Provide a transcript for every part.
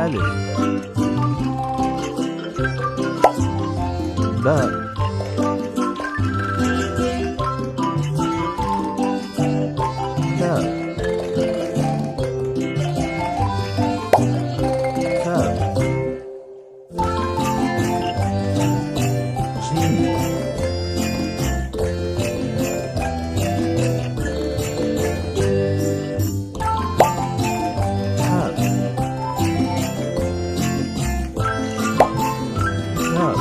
ألف باء تاء ثاء جيم حاء ياء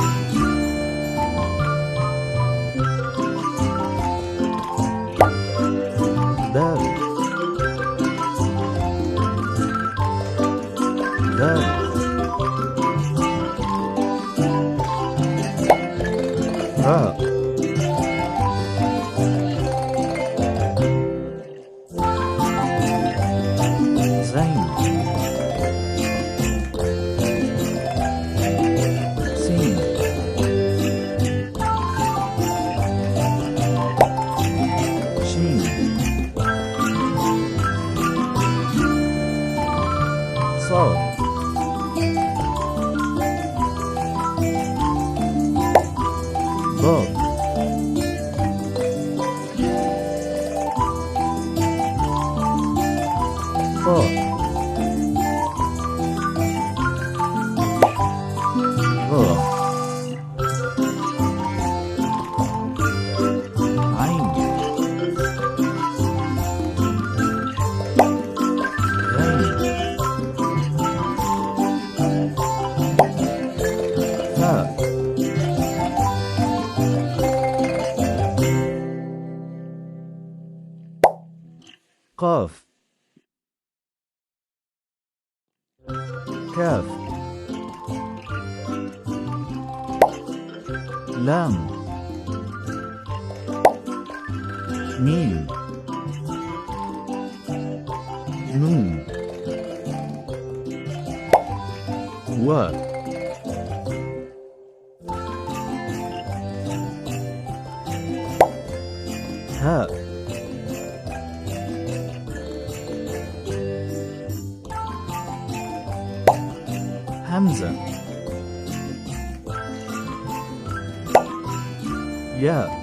دال دال راء زين سين شين صاد ضاد طاء ظاء عين غين ثاء قاف كاف لام ميم نون واو هاء همزة ياء